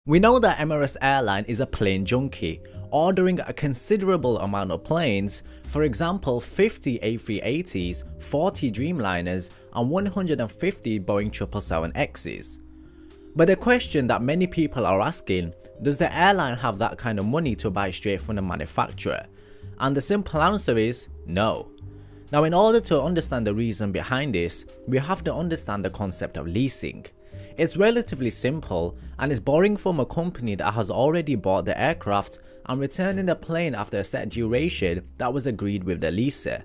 We know that Emirates Airline is a plane junkie, ordering a considerable amount of planes, for example 50 A380s, 40 Dreamliners and 150 Boeing 777Xs. But the question that many people are asking, does the airline have that kind of money to buy straight from the manufacturer? And the simple answer is no. Now, in order to understand the reason behind this, we have to understand the concept of leasing. It's relatively simple and is borrowing from a company that has already bought the aircraft and returning the plane after a set duration that was agreed with the leaser.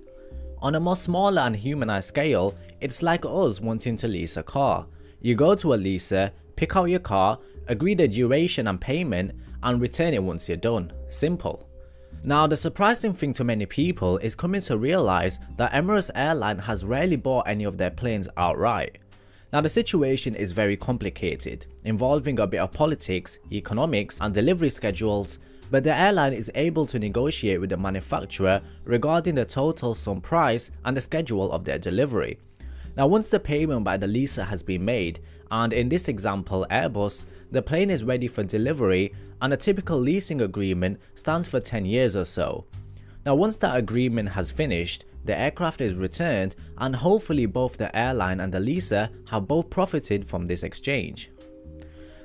On a more smaller and humanized scale, it's like us wanting to lease a car. You go to a leaser, pick out your car, agree the duration and payment, and return it once you're done. Simple. Now, the surprising thing to many people is coming to realize that Emirates Airline has rarely bought any of their planes outright. Now, the situation is very complicated, involving a bit of politics, economics and delivery schedules, but the airline is able to negotiate with the manufacturer regarding the total sum price and the schedule of their delivery. Now, once the payment by the leaser has been made, and in this example Airbus, the plane is ready for delivery, and a typical leasing agreement stands for 10 years or so. Now, once that agreement has finished, the aircraft is returned and hopefully both the airline and the leaser have both profited from this exchange.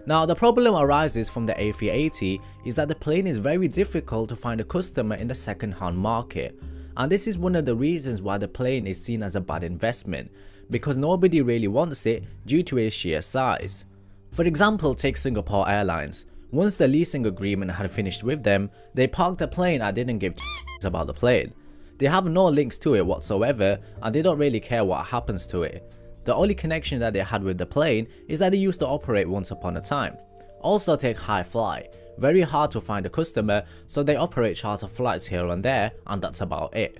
Now, the problem arises from the A380 is that the plane is very difficult to find a customer in the second-hand market, and this is one of the reasons why the plane is seen as a bad investment, because nobody really wants it due to its sheer size. For example, take Singapore Airlines. Once the leasing agreement had finished with them, they parked the plane and didn't give about the plane. They have no links to it whatsoever and they don't really care what happens to it. The only connection that they had with the plane is that they used to operate once upon a time. Also, take High Fly. Very hard to find a customer, so they operate charter flights here and there, and that's about it.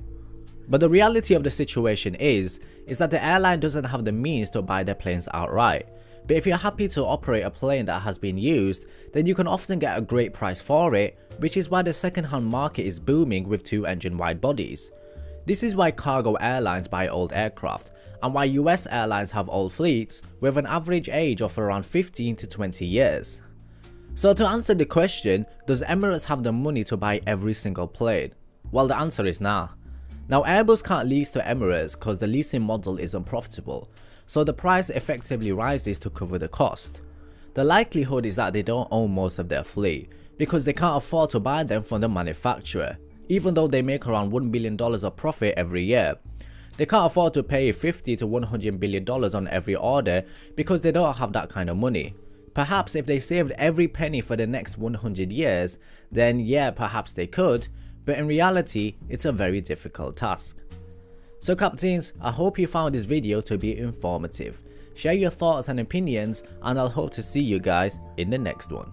But the reality of the situation is that the airline doesn't have the means to buy their planes outright. But if you're happy to operate a plane that has been used, then you can often get a great price for it, which is why the second-hand market is booming with two-engine wide bodies. This is why cargo airlines buy old aircraft, and why US airlines have old fleets with an average age of around 15 to 20 years. So to answer the question, does Emirates have the money to buy every single plane? Well, the answer is nah. Now, Airbus can't lease to Emirates because the leasing model isn't profitable, so the price effectively rises to cover the cost. The likelihood is that they don't own most of their fleet, because they can't afford to buy them from the manufacturer, even though they make around $1 billion of profit every year. They can't afford to pay $50 to $100 billion on every order because they don't have that kind of money. Perhaps if they saved every penny for the next 100 years, then yeah, perhaps they could, but in reality, it's a very difficult task. So captains, I hope you found this video to be informative. Share your thoughts and opinions, and I'll hope to see you guys in the next one.